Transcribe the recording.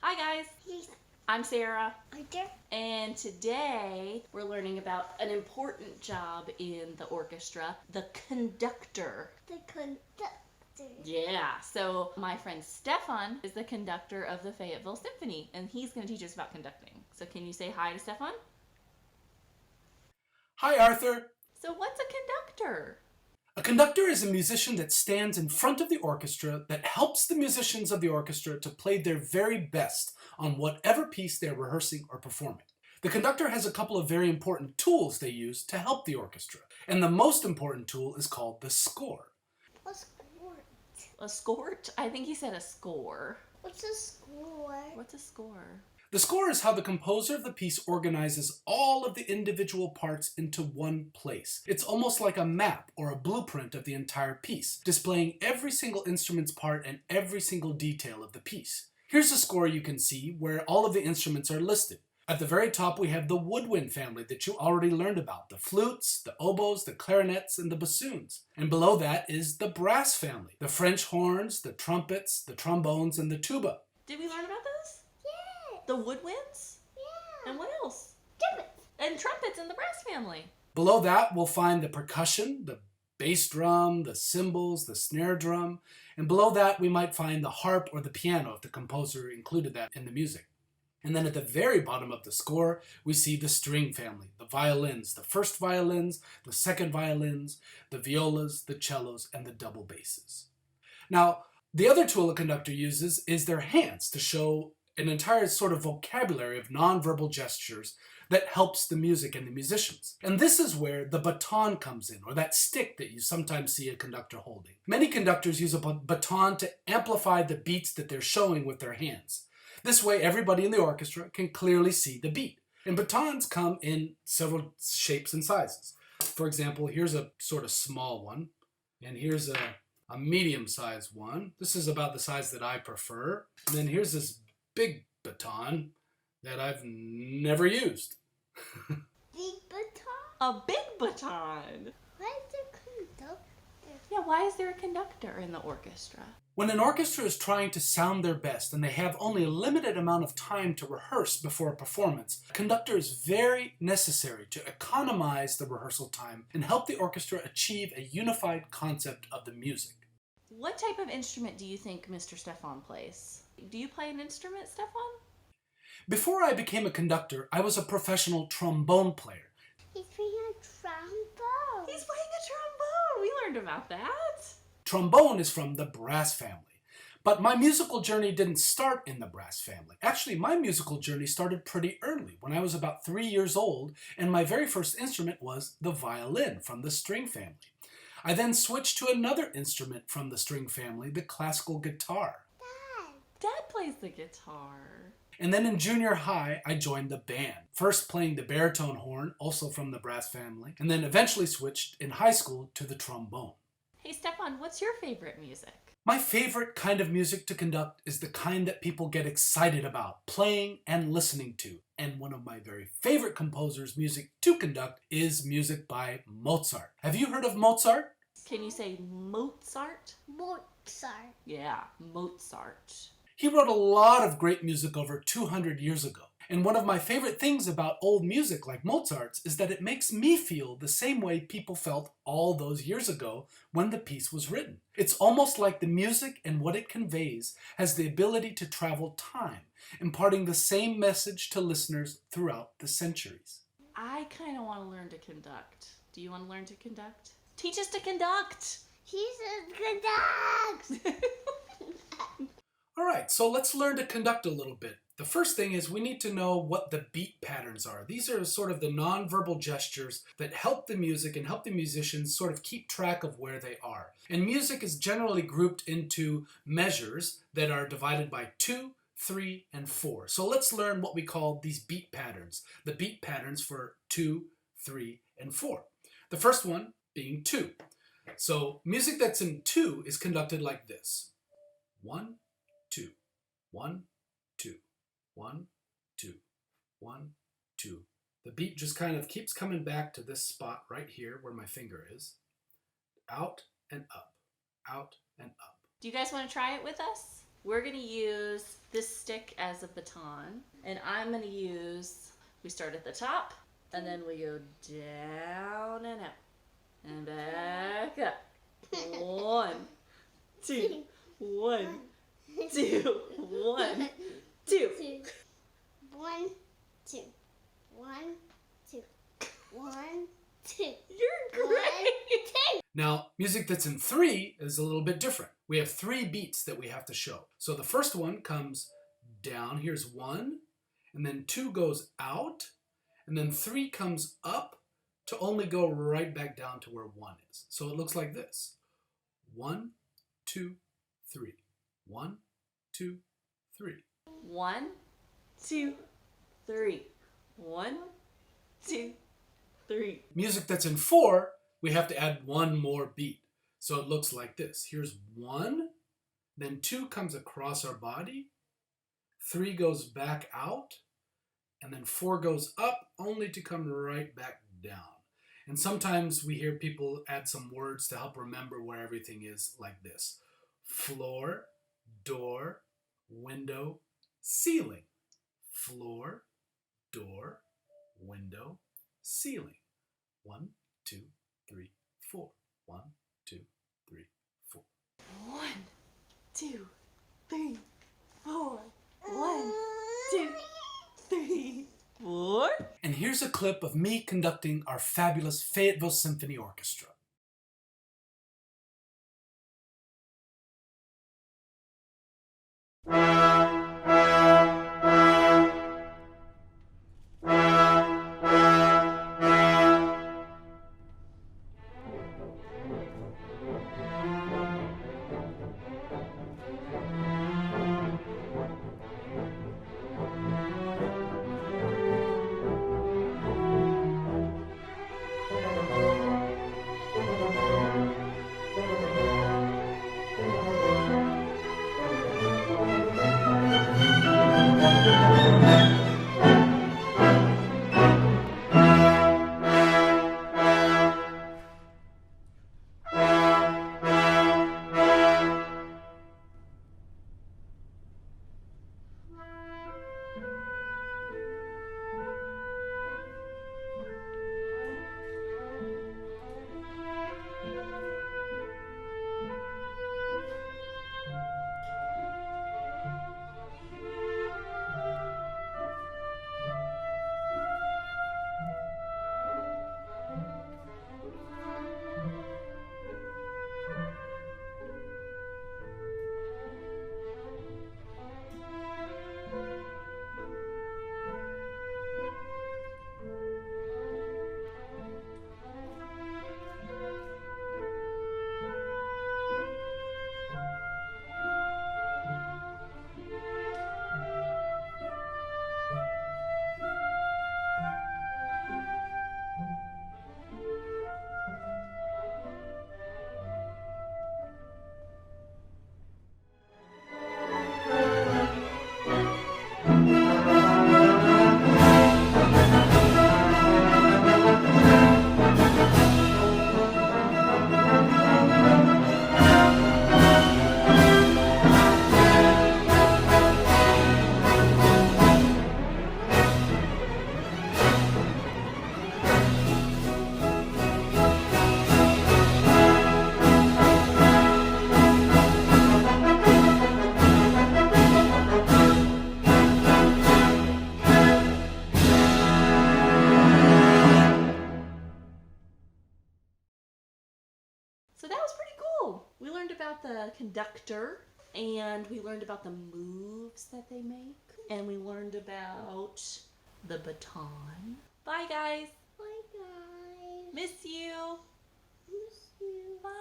Hi guys, Yes, I'm Sarah, I do. and today we're learning about an important job in the orchestra, the conductor. The conductor. Yeah, so my friend Stefan is the conductor of the Fayetteville Symphony, and he's going to teach us about conducting. So can you say hi to Stefan? Hi, Arthur. So what's a conductor? A conductor is a musician that stands in front of the orchestra that helps the musicians of the orchestra to play their very best on whatever piece they're rehearsing or performing. The conductor has a couple of very important tools they use to help the orchestra, and the most important tool is called the score. What's score? A skort? I think he said a score. What's a score? What's a score? The score is how the composer of the piece organizes all of the individual parts into one place. It's almost like a map or a blueprint of the entire piece, displaying every single instrument's part and every single detail of the piece. Here's a score you can see where all of the instruments are listed. At the very top we have the woodwind family that you already learned about, the flutes, the oboes, the clarinets, and the bassoons. And below that is the brass family, the French horns, the trumpets, the trombones, and the tuba. Did we learn about those? Yeah. The woodwinds? Yeah. And what else? Trumpets. And trumpets in the brass family. Below that, we'll find the percussion, the bass drum, the cymbals, the snare drum, and below that we might find the harp or the piano if the composer included that in the music. And then at the very bottom of the score, we see the string family, the violins, the first violins, the second violins, the violas, the cellos, and the double basses. Now, the other tool a conductor uses is their hands to show an entire sort of vocabulary of nonverbal gestures that helps the music and the musicians. And this is where the baton comes in, or that stick that you sometimes see a conductor holding. Many conductors use a baton to amplify the beats that they're showing with their hands. This way, everybody in the orchestra can clearly see the beat. And batons come in several shapes and sizes. For example, here's a sort of small one, and here's a medium-sized one. This is about the size that I prefer. And then here's this big baton that I've never used. Big baton? A big baton. Why is the conductor? Yeah, why is there a conductor in the orchestra? When an orchestra is trying to sound their best and they have only a limited amount of time to rehearse before a performance, a conductor is very necessary to economize the rehearsal time and help the orchestra achieve a unified concept of the music. What type of instrument do you think Mr. Stefan plays? Do you play an instrument, Stefan? Before I became a conductor, I was a professional trombone player. He's playing a trombone. He's playing a trombone. We learned about that. Trombone is from the brass family. But my musical journey didn't start in the brass family. Actually, my musical journey started pretty early, when I was about 3 years old, and my very first instrument was the violin from the string family. I then switched to another instrument from the string family, the classical guitar. Dad plays the guitar. And then in junior high, I joined the band, first playing the baritone horn, also from the brass family, and then eventually switched in high school to the trombone. Hey, Stefan, what's your favorite music? My favorite kind of music to conduct is the kind that people get excited about, playing and listening to. And one of my very favorite composers' music to conduct is music by Mozart. Have you heard of Mozart? Can you say Mozart? Mozart. Yeah, Mozart. He wrote a lot of great music over 200 years ago. And one of my favorite things about old music like Mozart's is that it makes me feel the same way people felt all those years ago when the piece was written. It's almost like the music and what it conveys has the ability to travel time, imparting the same message to listeners throughout the centuries. I kind of want to learn to conduct. Do you want to learn to conduct? Teach us to conduct! He's a conduct. All right, so let's learn to conduct a little bit. The first thing is we need to know what the beat patterns are. These are sort of the nonverbal gestures that help the music and help the musicians sort of keep track of where they are. And music is generally grouped into measures that are divided by 2, 3, and 4. So let's learn what we call these beat patterns. The beat patterns for 2, 3, and 4. The first one being 2. So music that's in 2 is conducted like this. 1, 2, 1, 2. 1, 2, 1, 2. The beat just kind of keeps coming back to this spot right here where my finger is. Out and up, out and up. Do you guys want to try it with us? we're going to use this stick as a baton. And I'm going to use, we start at the top, and then we go down and out. And back up. 1, 2, 1, 2, 1, 2. 1, 2. 1, 2. 1, 2. You're great. Now, music that's in 3 is a little bit different. We have 3 beats that we have to show. So the first one comes down. Here's 1, and then 2 goes out, and then 3 comes up to only go right back down to where 1 is. So it looks like this. 1, 2, 3. 1, 2, 3. 1, 2, 3. 1, 2, 3. Music that's in 4, we have to add 1 more beat. So it looks like this. Here's 1, then 2 comes across our body, 3 goes back out, and then 4 goes up only to come right back down. And sometimes we hear people add some words to help remember where everything is, like this. Floor, door, window, ceiling. Floor, door, window, ceiling. 1, 2, 3, 4. 1, 2, 3, 4. 1, 2, 3, 4. 1, 2, 3, 4. And here's a clip of me conducting our fabulous Fayetteville Symphony Orchestra. So that was pretty cool. We learned about the conductor, and we learned about the moves that they make, and we learned about the baton. Bye, guys. Bye, guys. Miss you. Miss you. Bye.